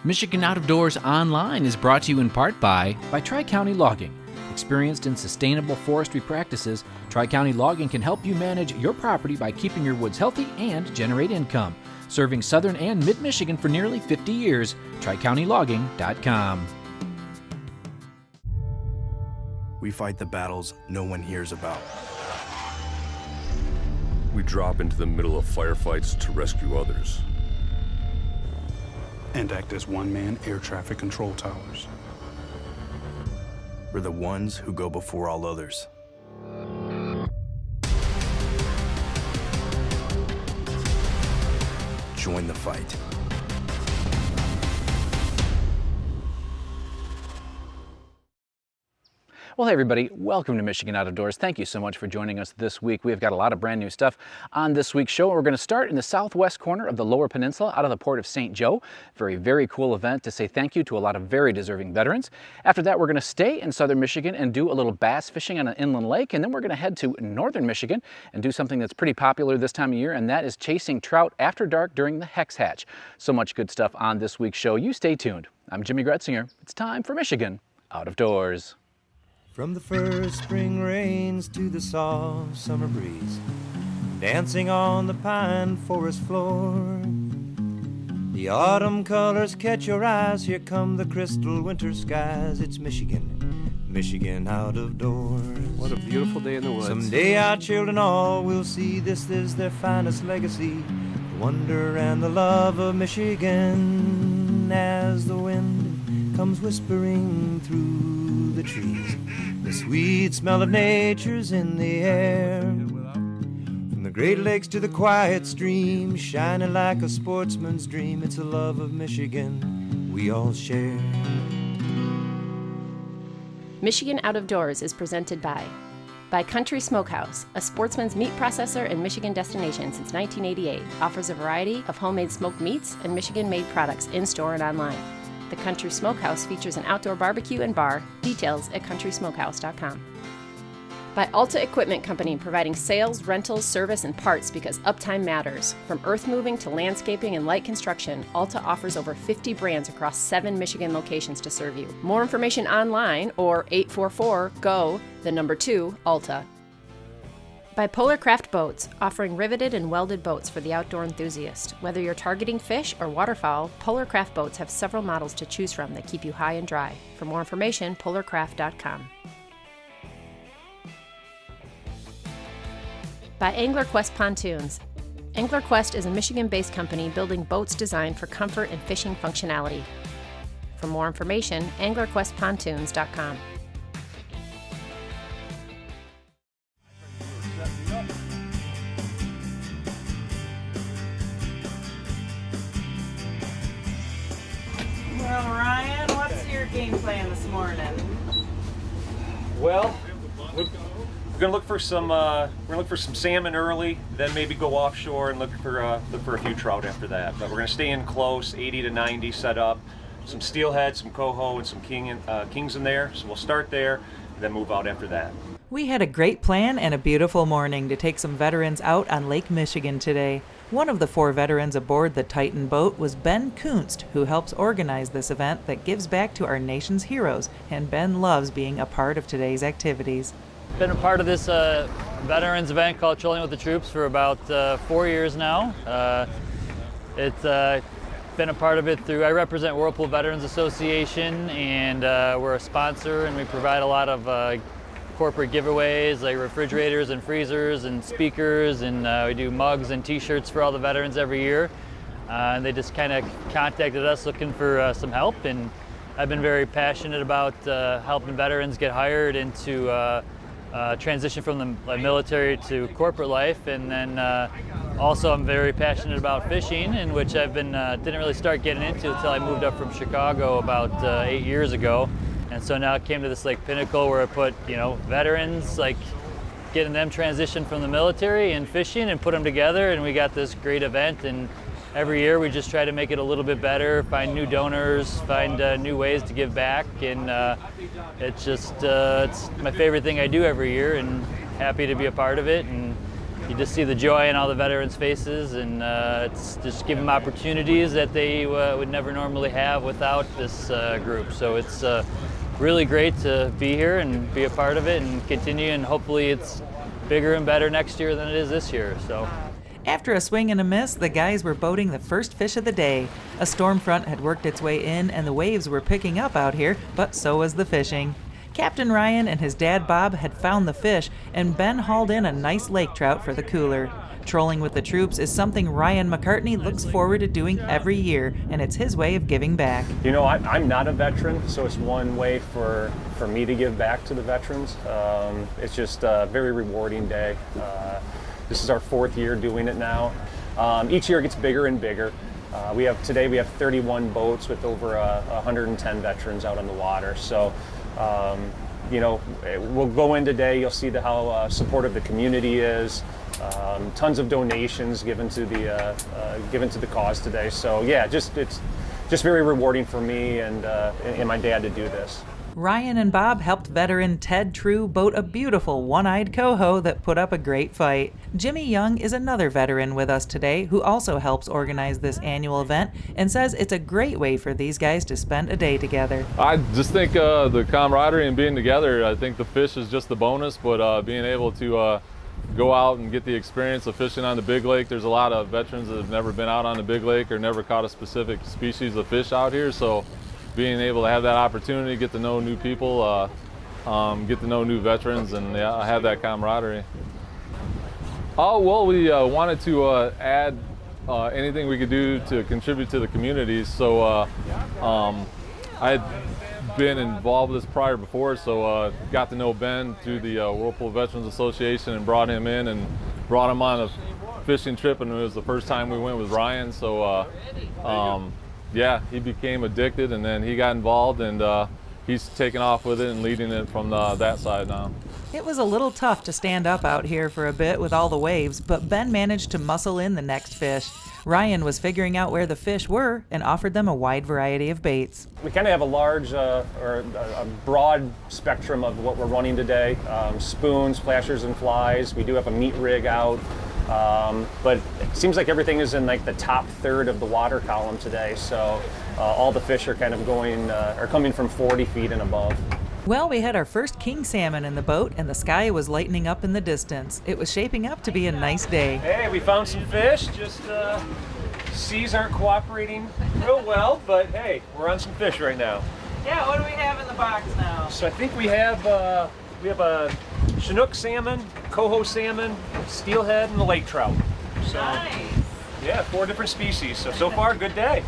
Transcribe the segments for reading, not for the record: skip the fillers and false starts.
Michigan Out of Doors Online is brought to you in part by Tri-County Logging. Experienced in sustainable forestry practices, Tri-County Logging can help you manage your property by keeping your woods healthy and generate income. Serving southern and mid-Michigan for nearly 50 years, TriCountyLogging.com. We fight the battles no one hears about. We drop into the middle of firefights to rescue others. And act as one-man air traffic control towers. We're the ones who go before all others. Join the fight. Well, hey everybody, welcome to Michigan Out of Doors. Thank you so much for joining us this week. We've got a lot of brand new stuff on this week's show. We're going to start in the southwest corner of the Lower Peninsula out of the Port of St. Joe. Very cool event to say thank you to a lot of very deserving veterans. After that, we're going to stay in southern Michigan and do a little bass fishing on an inland lake, and then we're going to head to northern Michigan and do something that's pretty popular this time of year, and that is chasing trout after dark during the hex hatch. So much good stuff on this week's show. You stay tuned. I'm Jimmy Gretzinger. It's time for Michigan Out of Doors. From the first spring rains to the soft summer breeze, dancing on the pine forest floor, the autumn colors catch your eyes. Here come the crystal winter skies. It's Michigan, Michigan out of doors. What a beautiful day in the woods. Someday our children all will see this is their finest legacy, the wonder and the love of Michigan. As the wind comes whispering through the trees, the sweet smell of nature's in the air. From the Great Lakes to the quiet stream, shining like a sportsman's dream, it's a love of Michigan we all share. Michigan Out of Doors is presented by Country Smokehouse, a sportsman's meat processor and Michigan destination since 1988. Offers a variety of homemade smoked meats and Michigan-made products in-store and online. The Country Smokehouse features an outdoor barbecue and bar. Details at countrysmokehouse.com. By Alta Equipment Company, providing sales, rentals, service, and parts because uptime matters. From earth moving to landscaping and light construction, Alta offers over 50 brands across 7 Michigan locations to serve you. More information online or 844-GO-2-ALTA. By Polar Craft Boats, offering riveted and welded boats for the outdoor enthusiast. Whether you're targeting fish or waterfowl, Polar Craft Boats have several models to choose from that keep you high and dry. For more information, polarcraft.com. By Angler Quest Pontoons. Angler Quest is a Michigan-based company building boats designed for comfort and fishing functionality. For more information, anglerquestpontoons.com. Well, Ryan, what's your game plan this morning? Well, we're gonna look for some salmon early, then maybe go offshore and look for a few trout after that. But we're gonna stay in close, 80 to 90 set up, some steelhead, some coho, and some kings in there. So we'll start there, then move out after that. We had a great plan and a beautiful morning to take some veterans out on Lake Michigan today. One of the 4 veterans aboard the Titan boat was Ben Kunst, who helps organize this event that gives back to our nation's heroes, and Ben loves being a part of today's activities. Been a part of this veterans event called Trolling with the Troops for about 4 years now. It's been a part of it through, I represent Whirlpool Veterans Association, and we're a sponsor, and we provide a lot of corporate giveaways like refrigerators and freezers and speakers, and we do mugs and t-shirts for all the veterans every year. And they just kind of contacted us looking for some help, and I've been very passionate about helping veterans get hired into transition from the military to corporate life, and then also I'm very passionate about fishing, in which I've been didn't really start getting into until I moved up from Chicago about 8 years ago. And so now it came to this Lake Pinnacle where I put, veterans, like getting them transitioned from the military and fishing and put them together, and we got this great event. And every year we just try to make it a little bit better, find new donors, find new ways to give back, and it's just it's my favorite thing I do every year, and happy to be a part of it. And you just see the joy in all the veterans' faces, and it's just give them opportunities that they would never normally have without this group. So it's really great to be here and be a part of it and continue, and hopefully it's bigger and better next year than it is this year. So. After a swing and a miss, the guys were boating the first fish of the day. A storm front had worked its way in and the waves were picking up out here, but so was the fishing. Captain Ryan and his dad Bob had found the fish, and Ben hauled in a nice lake trout for the cooler. Trolling with the troops is something Ryan McCartney looks forward to doing every year, and it's his way of giving back. You know, I'm not a veteran, so it's one way for me to give back to the veterans. It's just a very rewarding day. This is our 4th year doing it now. Each year it gets bigger and bigger. Today we have 31 boats with over 110 veterans out on the water. So, you know, we'll go in today, you'll see how supportive the community is. Tons of donations given to the cause today. So yeah, it's just very rewarding for me and my dad to do this. Ryan and Bob helped veteran Ted True boat a beautiful one-eyed coho that put up a great fight. Jimmy Young is another veteran with us today who also helps organize this annual event and says it's a great way for these guys to spend a day together. I just think the camaraderie and being together, I think the fish is just the bonus, but being able to go out and get the experience of fishing on the big lake. There's a lot of veterans that have never been out on the big lake or never caught a specific species of fish out here, so being able to have that opportunity, get to know new people, get to know new veterans, and have that camaraderie. Oh, well, we wanted to add anything we could do to contribute to the communities. So I had been involved with this prior before, so got to know Ben through the Whirlpool Veterans Association and brought him in and brought him on a fishing trip, and it was the first time we went with Ryan. So yeah, he became addicted, and then he got involved, and he's taken off with it and leading it from that side now. It was a little tough to stand up out here for a bit with all the waves, but Ben managed to muscle in the next fish. Ryan was figuring out where the fish were and offered them a wide variety of baits. We kind of have a large or a broad spectrum of what we're running today. Spoons, flashers, and flies. We do have a meat rig out. But it seems like everything is in like the top third of the water column today, so all the fish are kind of are coming from 40 feet and above. Well, we had our first king salmon in the boat, and the sky was lightening up in the distance. It was shaping up to be a nice day. Hey, we found some fish. Just seas aren't cooperating real well, but hey, we're on some fish right now. Yeah, what do we have in the box now? So I think we have a Chinook salmon, coho salmon, steelhead, and a lake trout. So, nice. Yeah, 4 different species. So far, good day.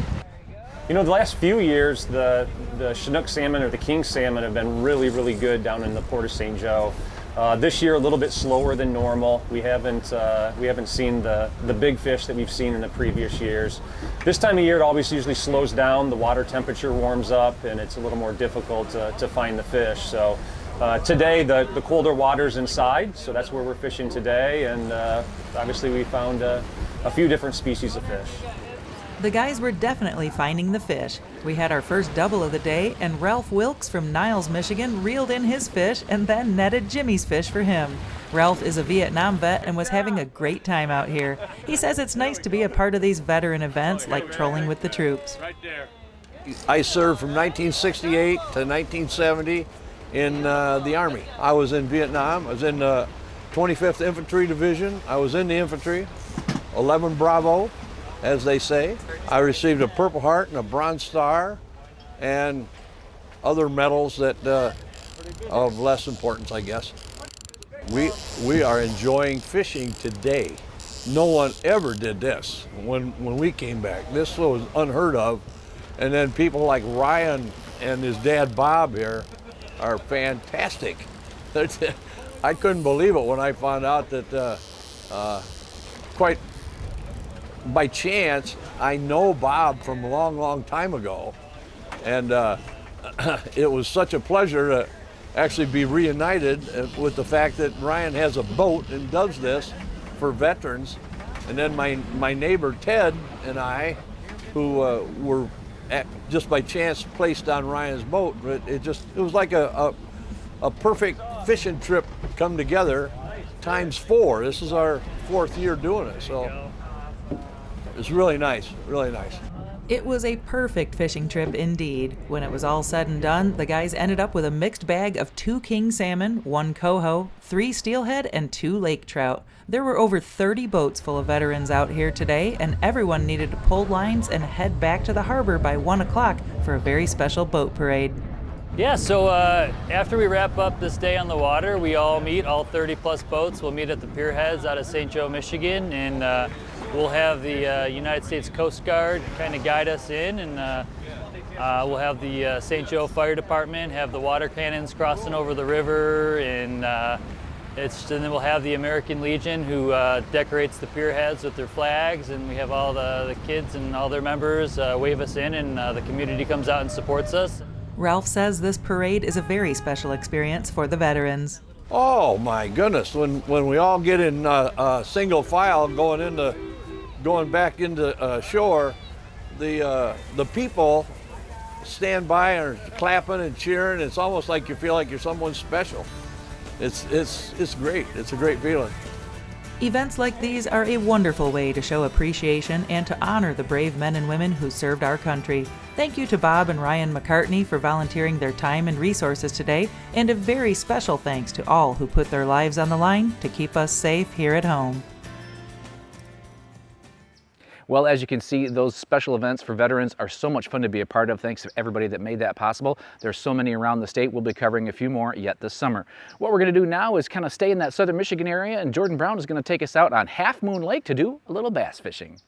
You know, the last few years, the Chinook salmon or the king salmon have been really, really good down in the Port of St. Joe. This year, a little bit slower than normal. We haven't seen the big fish that we've seen in the previous years. This time of year, it always usually slows down. The water temperature warms up, and it's a little more difficult to find the fish. So today, the colder water's inside, so that's where we're fishing today. And obviously, we found a few different species of fish. The guys were definitely finding the fish. We had our first double of the day, and Ralph Wilkes from Niles, Michigan reeled in his fish and then netted Jimmy's fish for him. Ralph is a Vietnam vet and was having a great time out here. He says it's nice to be a part of these veteran events like Trolling with the Troops. I served from 1968 to 1970 in the Army. I was in Vietnam. I was in the 25th Infantry Division. I was in the infantry, 11 Bravo, as they say. I received a Purple Heart and a Bronze Star and other medals that of less importance, I guess. We are enjoying fishing today. No one ever did this when we came back. This was unheard of. And then people like Ryan and his dad Bob here are fantastic. I couldn't believe it when I found out that quite by chance, I know Bob from a long, long time ago, and it was such a pleasure to actually be reunited with the fact that Ryan has a boat and does this for veterans. And then my neighbor Ted and I, who were just by chance placed on Ryan's boat, it was like a perfect fishing trip come together times 4. This is our 4th year doing it, so it's really nice, really nice. It was a perfect fishing trip indeed. When it was all said and done, the guys ended up with a mixed bag of 2 king salmon, 1 coho, 3 steelhead, and 2 lake trout. There were over 30 boats full of veterans out here today, and everyone needed to pull lines and head back to the harbor by 1 o'clock for a very special boat parade. Yeah, so after we wrap up this day on the water, we all meet, all 30 plus boats. We'll meet at the pier heads out of St. Joe, Michigan, and we'll have the United States Coast Guard kind of guide us in, and we'll have the St. Joe Fire Department have the water cannons crossing over the river, and then we'll have the American Legion who decorates the pier heads with their flags, and we have all the kids and all their members wave us in, and the community comes out and supports us. Ralph says this parade is a very special experience for the veterans. Oh my goodness! When we all get in single file going back into shore, the people stand by and are clapping and cheering. It's almost like you feel like you're someone special. It's great. It's a great feeling. Events like these are a wonderful way to show appreciation and to honor the brave men and women who served our country. Thank you to Bob and Ryan McCartney for volunteering their time and resources today, and a very special thanks to all who put their lives on the line to keep us safe here at home. Well, as you can see, those special events for veterans are so much fun to be a part of. Thanks to everybody that made that possible. There's so many around the state. We'll be covering a few more yet this summer. What we're going to do now is kind of stay in that southern Michigan area, and Jordan Brown is going to take us out on Half Moon Lake to do a little bass fishing.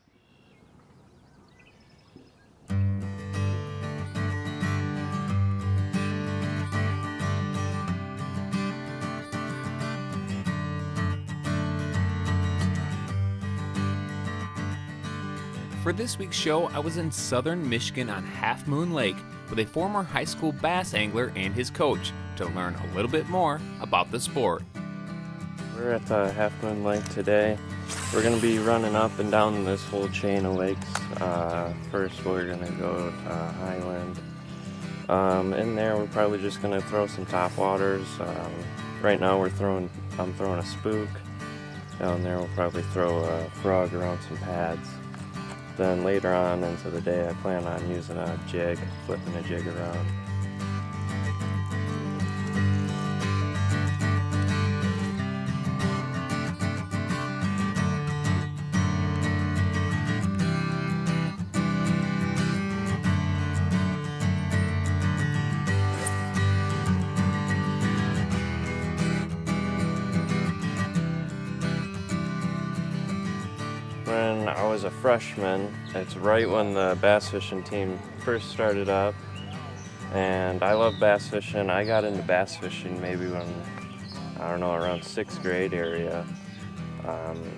For this week's show, I was in southern Michigan on Half Moon Lake with a former high school bass angler and his coach to learn a little bit more about the sport. We're at Half Moon Lake today. We're going to be running up and down this whole chain of lakes. First we're going to go to Highland. In there we're probably just going to throw some topwaters. Right now I'm throwing a spook. Down there we'll probably throw a frog around some pads. Then later on into the day I plan on using a jig, flipping a jig around. When I was a freshman, it's right when the bass fishing team first started up, and I love bass fishing. I got into bass fishing maybe when, I don't know, around 6th grade area.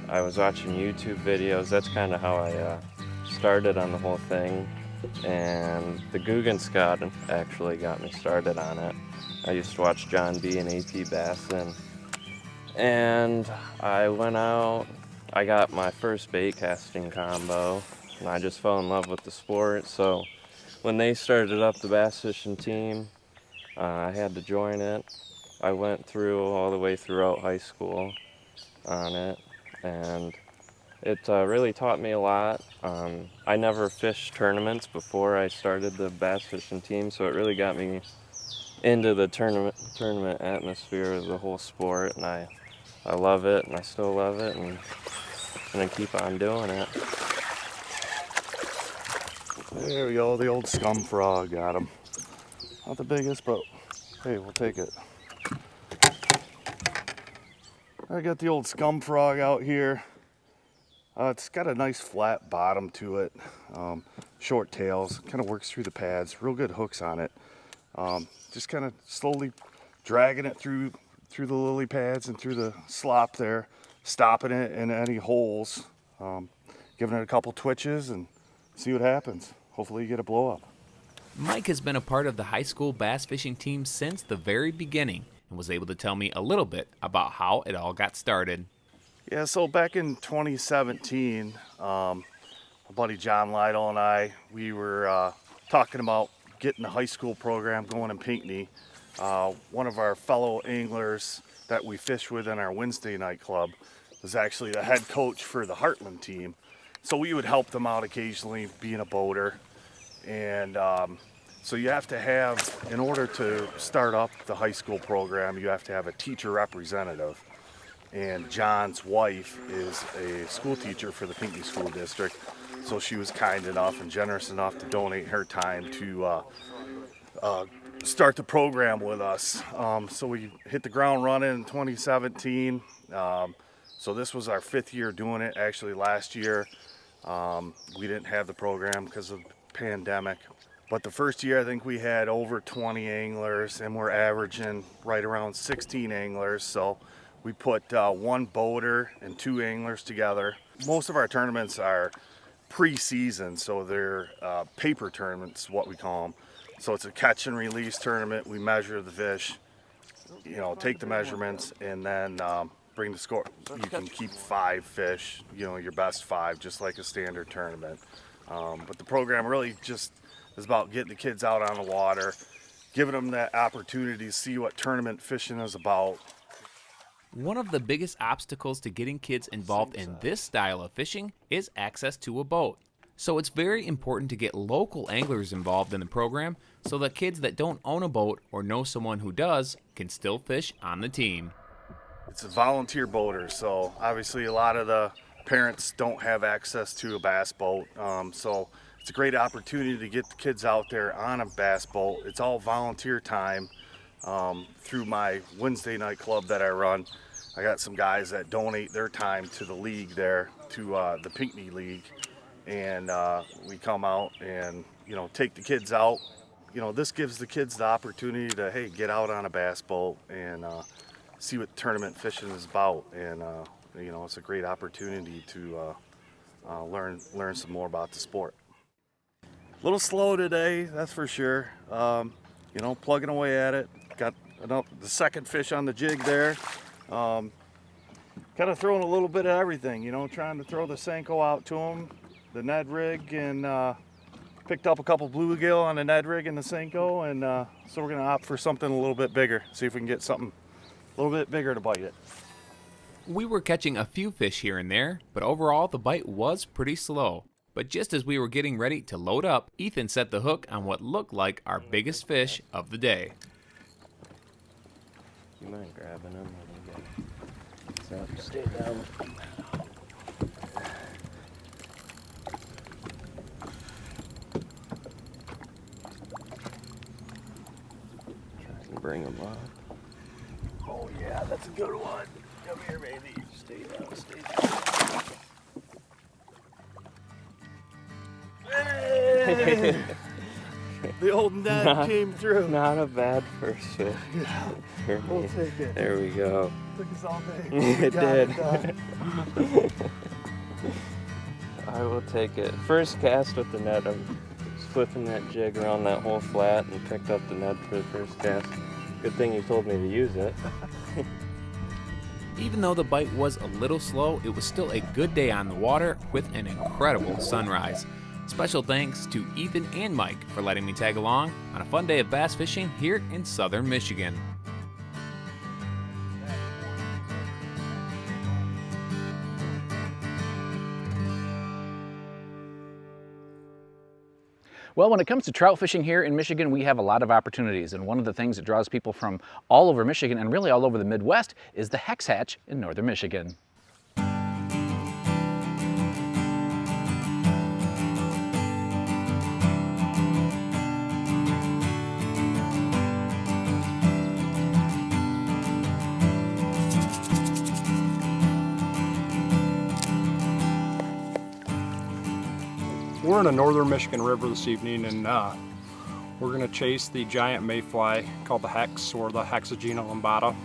I was watching YouTube videos. That's kind of how I started on the whole thing, and the Guggen Scout actually got me started on it. I used to watch John B. and A.P. Bassin, and I went out. I got my first bait casting combo, and I just fell in love with the sport. So when they started up the bass fishing team, I had to join it. I went through all the way throughout high school on it, and it really taught me a lot. I never fished tournaments before I started the bass fishing team, so it really got me into the tournament atmosphere of the whole sport, and I love it, and I still love it, and I'm gonna keep on doing it. There we go, the old scum frog, got him. Not the biggest, but hey, we'll take it. I got the old scum frog out here. It's got a nice flat bottom to it, short tails, kind of works through the pads, real good hooks on it. Just kind of slowly dragging it through the lily pads and through the slop there, stopping it in any holes, giving it a couple twitches and see what happens. Hopefully you get a blow up. Mike has been a part of the high school bass fishing team since the very beginning and was able to tell me a little bit about how it all got started. Yeah, so back in 2017, my buddy John Lytle and I, we were talking about getting a high school program going in Pinckney. One of our fellow anglers that we fish with in our Wednesday night club was actually the head coach for the Heartland team. So we would help them out occasionally being a boater. And so you have to have, in order to start up the high school program, you have to have a teacher representative. And John's wife is a school teacher for the Pinckney School District. So she was kind enough and generous enough to donate her time to start the program with us. So we hit the ground running in 2017. So this was our 5th year doing it. Actually last year we didn't have the program because of the pandemic. But the first year I think we had over 20 anglers, and we're averaging right around 16 anglers. So we put 1 boater and 2 anglers together. Most of our tournaments are pre-season, so they're paper tournaments, what we call them. So it's a catch and release tournament. We measure the fish, take the measurements, and then bring the score. You can keep 5 fish, your best 5, just like a standard tournament. But the program really just is about getting the kids out on the water, giving them that opportunity to see what tournament fishing is about. One of the biggest obstacles to getting kids involved in this style of fishing is access to a boat. So it's very important to get local anglers involved in the program so that kids that don't own a boat or know someone who does can still fish on the team. It's a volunteer boater, so obviously a lot of the parents don't have access to a bass boat. So it's a great opportunity to get the kids out there on a bass boat. It's all volunteer time through my Wednesday night club that I run. I got some guys that donate their time to the league there, to the Pinckney League. And we come out and, take the kids out. This gives the kids the opportunity to, hey, get out on a bass boat and see what tournament fishing is about. And, it's a great opportunity to learn some more about the sport. A little slow today, that's for sure. Plugging away at it. Got the second fish on the jig there. Kind of throwing a little bit of everything, trying to throw the Senko out to them, the Ned rig, and picked up a couple bluegill on the Ned rig and the Senko, and so we're going to opt for something a little bit bigger, see if we can get something a little bit bigger to bite it. We were catching a few fish here and there, but overall the bite was pretty slow. But just as we were getting ready to load up, Ethan set the hook on what looked like our biggest fish of the day. You mind grabbing him? Stay down. Try and bring him up. Oh yeah, that's a good one. Come here, baby. Stay down, stay down. Hey! The old Ned came through. Not a bad first fish. Yeah, For we'll me. take it. There we go. Took us all day. It Got did. done. I will take it. First cast with the net, I'm just flipping that jig around that whole flat and picked up the net for the first cast. Good thing you told me to use it. Even though the bite was a little slow, it was still a good day on the water with an incredible sunrise. Special thanks to Ethan and Mike for letting me tag along on a fun day of bass fishing here in southern Michigan. Well, when it comes to trout fishing here in Michigan, we have a lot of opportunities, and one of the things that draws people from all over Michigan and really all over the Midwest is the Hex Hatch in northern Michigan. We're in a northern Michigan river this evening, and we're going to chase the giant mayfly called the Hex, or the Hexagena limbata.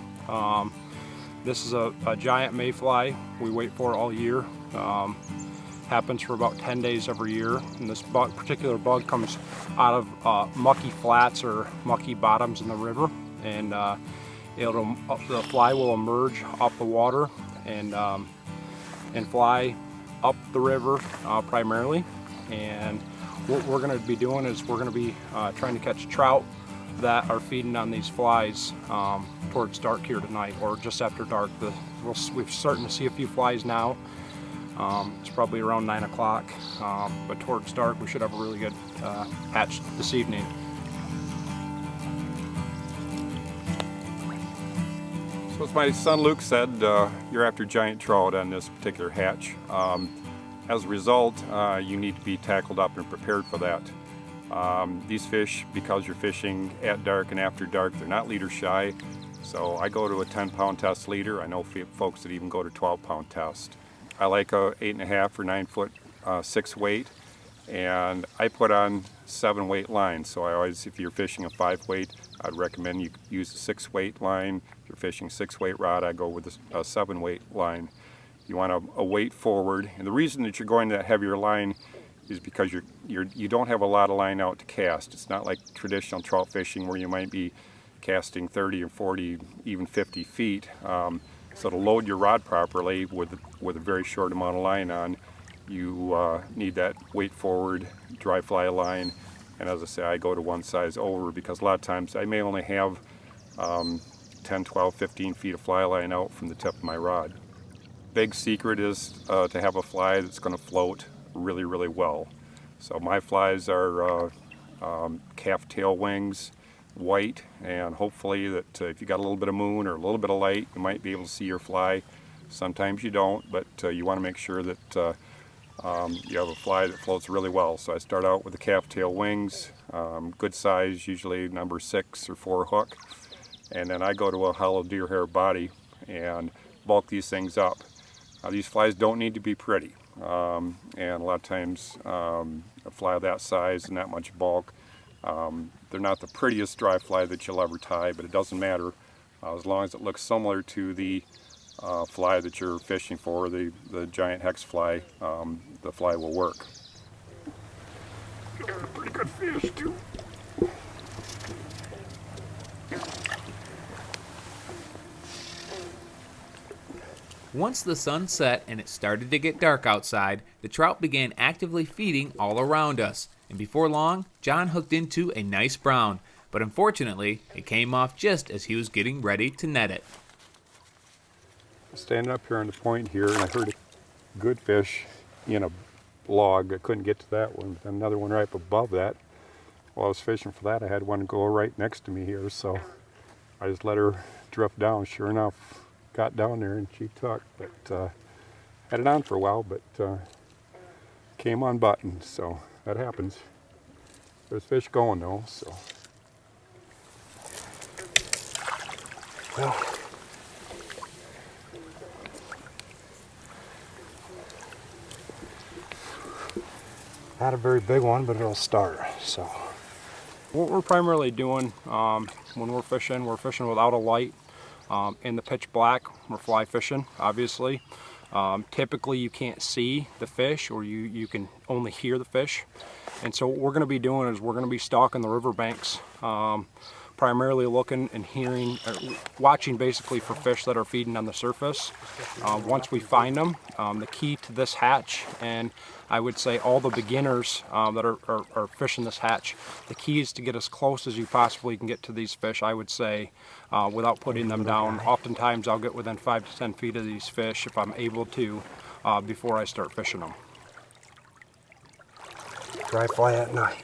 This is a giant mayfly. We wait for it all year. Happens for about 10 days every year, and this particular bug comes out of mucky flats or mucky bottoms in the river, and the fly will emerge off the water and fly up the river primarily. And what we're going to be doing is we're going to be trying to catch trout, that are feeding on these flies towards dark here tonight, or just after dark. We're starting to see a few flies now. It's probably around 9 o'clock, but towards dark we should have a really good hatch this evening. So as my son Luke said, you're after giant trout on this particular hatch. As a result, you need to be tackled up and prepared for that. These fish, because you're fishing at dark and after dark, they're not leader shy. So I go to a 10-pound test leader. I know folks that even go to 12-pound test. I like a 8.5 or 9 foot 6 weight, and I put on 7 weight lines. So I always, if you're fishing a 5 weight, I'd recommend you use a 6 weight line. If you're fishing 6 weight rod, I go with a 7 weight line. You want a weight forward, and the reason that you're going to that heavier line is because you don't have a lot of line out to cast. It's not like traditional trout fishing where you might be casting 30 or 40, even 50 feet. So to load your rod properly with a very short amount of line on, you need that weight forward dry fly line. And as I say, I go to one size over because a lot of times I may only have 10, 12, 15 feet of fly line out from the tip of my rod. Big secret is to have a fly that's going to float really, really well. So my flies are calf tail wings, white, and hopefully that if you got a little bit of moon or a little bit of light, you might be able to see your fly. Sometimes you don't, but you want to make sure that you have a fly that floats really well. So I start out with the calf tail wings, good size, usually number 6 or 4 hook, and then I go to a hollow deer hair body and bulk these things up. These flies don't need to be pretty, and a lot of times a fly of that size and that much bulk, they're not the prettiest dry fly that you'll ever tie, but it doesn't matter as long as it looks similar to the fly that you're fishing for, the giant hex fly. The fly will work. Got a pretty good fish too. Once the sun set and it started to get dark outside, the trout began actively feeding all around us. And before long, John hooked into a nice brown. But unfortunately, it came off just as he was getting ready to net it. Standing up here on the point here, and I heard a good fish in a log. I couldn't get to that one, but another one right above that. While I was fishing for that, I had one go right next to me here, so I just let her drift down. Sure enough, got down there and she took, but had it on for a while, but came on button, so that happens. There's fish going though, so. Well, not a very big one, but it'll start, so. What we're primarily doing when we're fishing without a light. In the pitch black, we're fly fishing, obviously. Typically you can't see the fish, or you can only hear the fish. And so what we're going to be doing is we're going to be stalking the riverbanks, primarily looking and hearing, watching basically for fish that are feeding on the surface. Once we find them, the key to this hatch, and I would say all the beginners that are fishing this hatch, the key is to get as close as you possibly can get to these fish, I would say, without putting them down. Oftentimes I'll get within 5 to 10 feet of these fish if I'm able to before I start fishing them. Dry fly at night.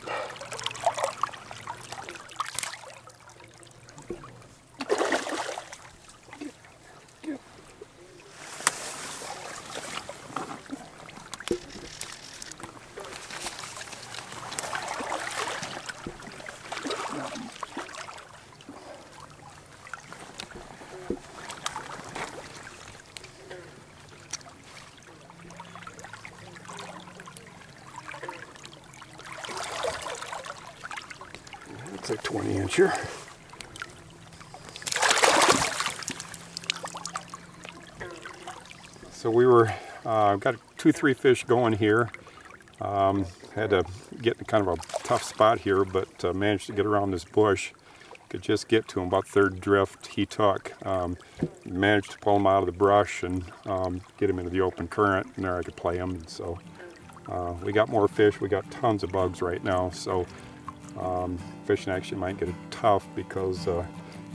That's a 20-incher. So we were got 2-3 fish going here. Had to get in kind of a tough spot here, but managed to get around this bush. Could just get to him about third drift. He took. Managed to pull him out of the brush and get him into the open current, and there I could play him. And so we got more fish. We got tons of bugs right now. So Fishing actually might get tough because there's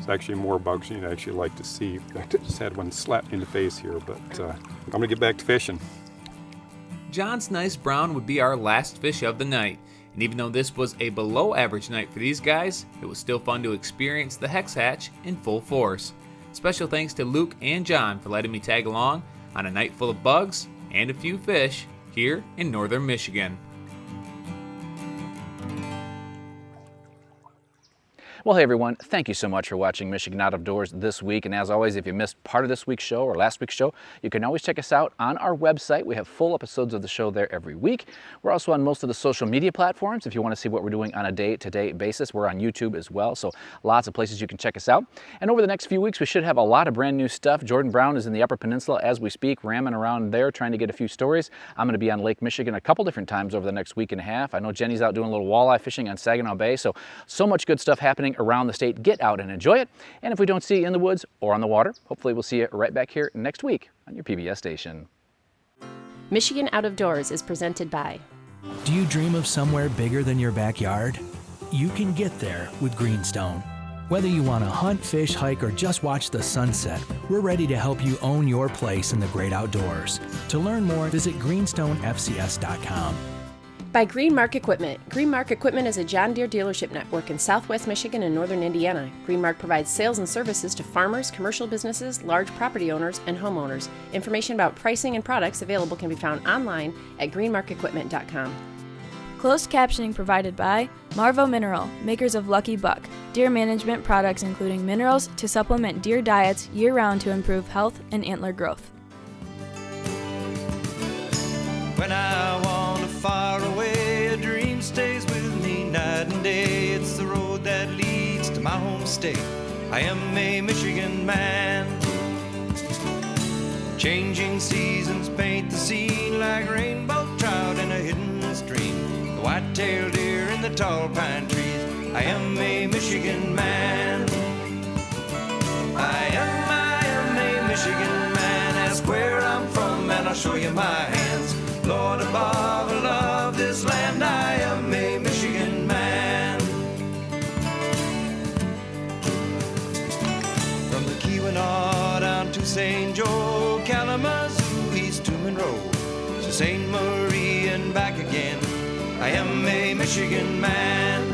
actually more bugs than you'd actually like to see. In fact, I just had one slap me in the face here, but I'm gonna get back to fishing. John's nice brown would be our last fish of the night. And even though this was a below average night for these guys, it was still fun to experience the Hex Hatch in full force. Special thanks to Luke and John for letting me tag along on a night full of bugs and a few fish here in northern Michigan. Well, hey everyone, thank you so much for watching Michigan Out of Doors this week. And as always, if you missed part of this week's show or last week's show, you can always check us out on our website. We have full episodes of the show there every week. We're also on most of the social media platforms. If you want to see what we're doing on a day-to-day basis, we're on YouTube as well. So lots of places you can check us out. And over the next few weeks, we should have a lot of brand new stuff. Jordan Brown is in the Upper Peninsula as we speak, ramming around there, trying to get a few stories. I'm going to be on Lake Michigan a couple different times over the next week and a half. I know Jenny's out doing a little walleye fishing on Saginaw Bay. So much good stuff happening around the state. Get out and enjoy it. And if we don't see you in the woods or on the water, hopefully we'll see you right back here next week on your PBS station. Michigan Out of Doors is presented by. Do you dream of somewhere bigger than your backyard? You can get there with Greenstone. Whether you want to hunt, fish, hike, or just watch the sunset, we're ready to help you own your place in the great outdoors. To learn more, visit greenstonefcs.com. By Greenmark Equipment. Greenmark Equipment is a John Deere dealership network in southwest Michigan and northern Indiana. Greenmark provides sales and services to farmers, commercial businesses, large property owners, and homeowners. Information about pricing and products available can be found online at greenmarkequipment.com. Closed captioning provided by Marvo Mineral, makers of Lucky Buck, deer management products including minerals to supplement deer diets year-round to improve health and antler growth. When I wander far away, a dream stays with me night and day. It's the road that leads to my home state. I am a Michigan man. Changing seasons paint the scene like rainbow trout in a hidden stream. The white-tailed deer in the tall pine trees. I am a Michigan man. I am a Michigan man. Ask where I'm from and I'll show you my hands. Lord above, I love this land. I am a Michigan man. From the Keweenaw down to St. Joe, Kalamazoo, East to Monroe, to St. Marie and back again. I am a Michigan man.